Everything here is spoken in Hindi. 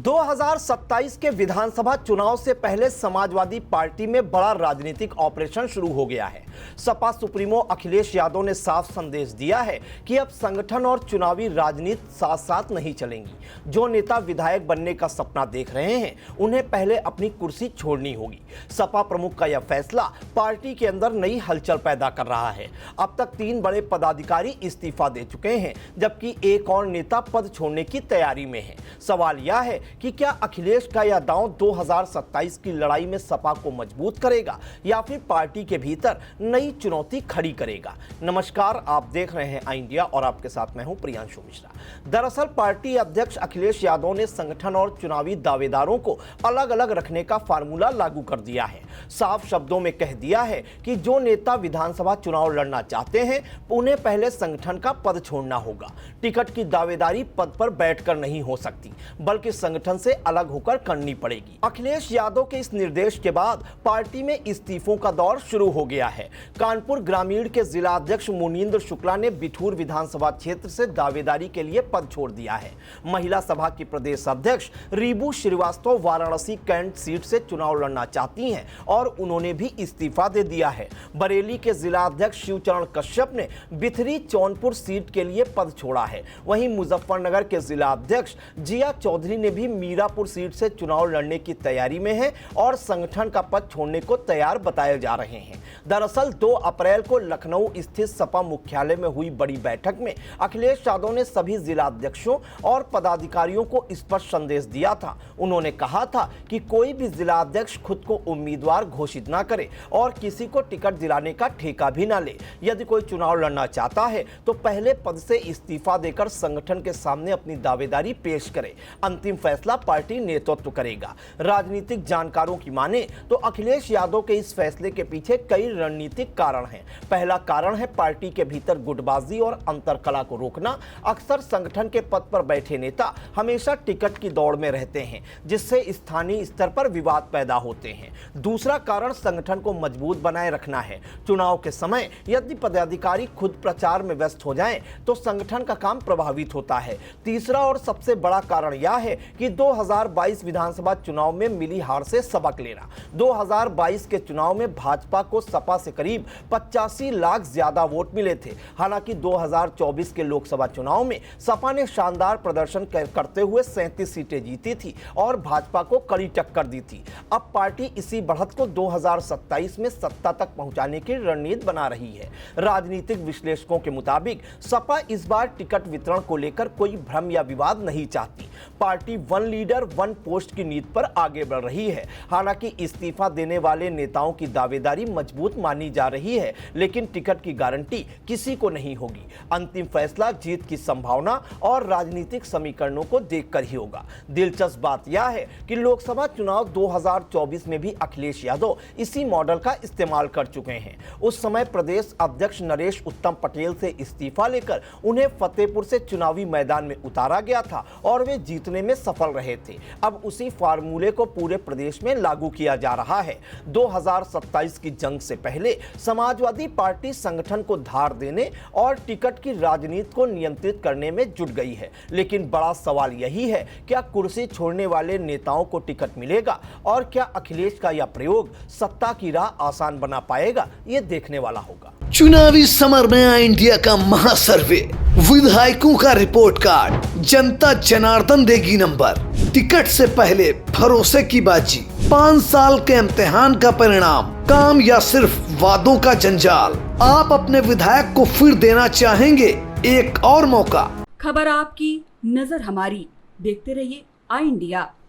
2027 के विधानसभा चुनाव से पहले समाजवादी पार्टी में बड़ा राजनीतिक ऑपरेशन शुरू हो गया है। सपा सुप्रीमो अखिलेश यादव ने साफ संदेश दिया है कि अब संगठन और चुनावी राजनीति साथ साथ नहीं चलेंगी। जो नेता विधायक बनने का सपना देख रहे हैं, उन्हें पहले अपनी कुर्सी छोड़नी होगी। सपा प्रमुख का यह फैसला पार्टी के अंदर नई हलचल पैदा कर रहा है। अब तक 3 बड़े पदाधिकारी इस्तीफा दे चुके हैं, जबकि एक और नेता पद छोड़ने की तैयारी में है। सवाल यह है कि क्या अखिलेश का यह दांव 2027 की लड़ाई में सपा को मजबूत करेगा या फिर पार्टी के भीतर नई चुनौती खड़ी करेगा। नमस्कार, आप देख रहे हैं आई इंडिया और आपके साथ मैं हूं प्रियांशु मिश्रा। दरअसल पार्टी अध्यक्ष अखिलेश यादव ने संगठन और चुनावी दावेदारों को अलग अलग रखने का फार्मूला लागू कर दिया है। साफ शब्दों में कह दिया है कि जो नेता विधानसभा चुनाव लड़ना चाहते हैं, उन्हें पहले संगठन का पद छोड़ना होगा। टिकट की दावेदारी पद पर बैठकर नहीं हो सकती, बल्कि संगठन से अलग होकर करनी पड़ेगी। अखिलेश यादव के इस निर्देश के बाद पार्टी में इस्तीफों का दौर शुरू हो गया है। कानपुर ग्रामीण के जिला अध्यक्ष मुनींद्र शुक्ला ने बिठूर विधानसभा क्षेत्र से दावेदारी के लिए पद छोड़ दिया है। महिला सभा की प्रदेश अध्यक्ष रीबू श्रीवास्तव वाराणसी कैंट सीट से चुनाव लड़ना चाहती हैं और उन्होंने भी इस्तीफा दे दिया है। बरेली के जिला अध्यक्ष शिवचरण कश्यप ने बिथरी चौनपुर सीट के लिए पद छोड़ा है। वहीं मुजफ्फरनगर के जिला अध्यक्ष जिया चौधरी ने भी मीरापुर सीट से चुनाव लड़ने की तैयारी में है और संगठन का पद छोड़ने को तैयार बताए जा रहे हैं। दरअसल 2 अप्रैल को लखनऊ स्थित सपा मुख्यालय में हुई बड़ी बैठक में अखिलेश यादव ने सभी जिला अध्यक्षों और पदाधिकारियों को स्पष्ट संदेश दिया था। उन्होंने कहा था कि कोई भी जिला अध्यक्ष खुद को उम्मीदवार घोषित ना करे और किसी को टिकट दिलाने का ठेका भी ना ले। यदि कोई चुनाव लड़ना चाहता है तो पहले पद से इस्तीफा देकर संगठन के सामने अपनी दावेदारी पेश करे। अंतिम फैसला पार्टी नेतृत्व करेगा। राजनीतिक जानकारों की माने तो अखिलेश यादव के इस फैसले के पीछे कई रणनीतिक कारण हैं। पहला कारण है पार्टी के भीतर गुटबाजी और अंतरकला को रोकना। अक्सर संगठन के पद पर बैठे नेता हमेशा टिकट की दौड़ में रहते हैं, जिससे स्थानीय स्तर पर विवाद पैदा होते हैं। दूसरा कारण संगठन को मजबूत बनाए रखना है। चुनाव के समय यदि पदाधिकारी खुद प्रचार में व्यस्त हो जाएं, तो संगठन का काम प्रभावित होता है। तीसरा और सबसे बड़ा कारण यह है कि 2022 विधानसभा चुनाव में मिली हार से सबक लेना। 2022 के चुनाव में भाजपा को सपा से करीब 85 लाख ज्यादा वोट मिले थे। हालांकि 2024 के लोकसभा चुनाव में सपा ने शानदार प्रदर्शन करते हुए 37 सीटें जीती थी और भाजपा को कड़ी टक्कर दी थी। अब पार्टी इसी बढ़त को 2027 में सत्ता तक पहुंचाने की रणनीति बना रही है। राजनीतिक विश्लेषकों के मुताबिक सपा इस बार टिकट वितरण को लेकर कोई भ्रम या विवाद नहीं चाहती। पार्टी 1 लीडर 1 पोस्ट की नीति पर आगे बढ़ रही है। हालांकि इस्तीफा देने वाले नेताओं की दावेदारी मजबूत मानी जा रही है, लेकिन टिकट की गारंटी किसी को नहीं होगी। अंतिम फैसला जीत की संभावना और राजनीतिक समीकरणों को देखकर ही होगा। दिलचस्प बात यह है कि लोकसभा चुनाव 2024 में भी अखिलेश यादव इसी मॉडल का इस्तेमाल कर चुके हैं। उस समय प्रदेश अध्यक्ष नरेश उत्तम पटेल से इस्तीफा लेकर उन्हें फतेहपुर से चुनावी मैदान में उतारा गया था और वे जीतने में सफल रहे थे। अब उसी फार्मूले को पूरे प्रदेश में लागू किया जा रहा है। 2027 की जंग से पहले समाजवादी पार्टी संगठन को धार देने और टिकट की राजनीति को नियंत्रित करने में जुट गई है। लेकिन बड़ा सवाल यही है, क्या कुर्सी छोड़ने वाले नेताओं को टिकट मिलेगा और क्या अखिलेश का यह प्रयोग सत्ता की राह आसान बना पाएगा? ये देखने वाला होगा। चुनावी समर में आई इंडिया का महासर्वे, विधायकों का रिपोर्ट कार्ड, जनता जनार्दन देगी नंबर, टिकट से पहले भरोसे की बाजी, 5 साल के इम्तिहान का परिणाम, काम या सिर्फ वादों का जंजाल। आप अपने विधायक को फिर देना चाहेंगे एक और मौका? खबर आपकी, नजर हमारी। देखते रहिए आई इंडिया।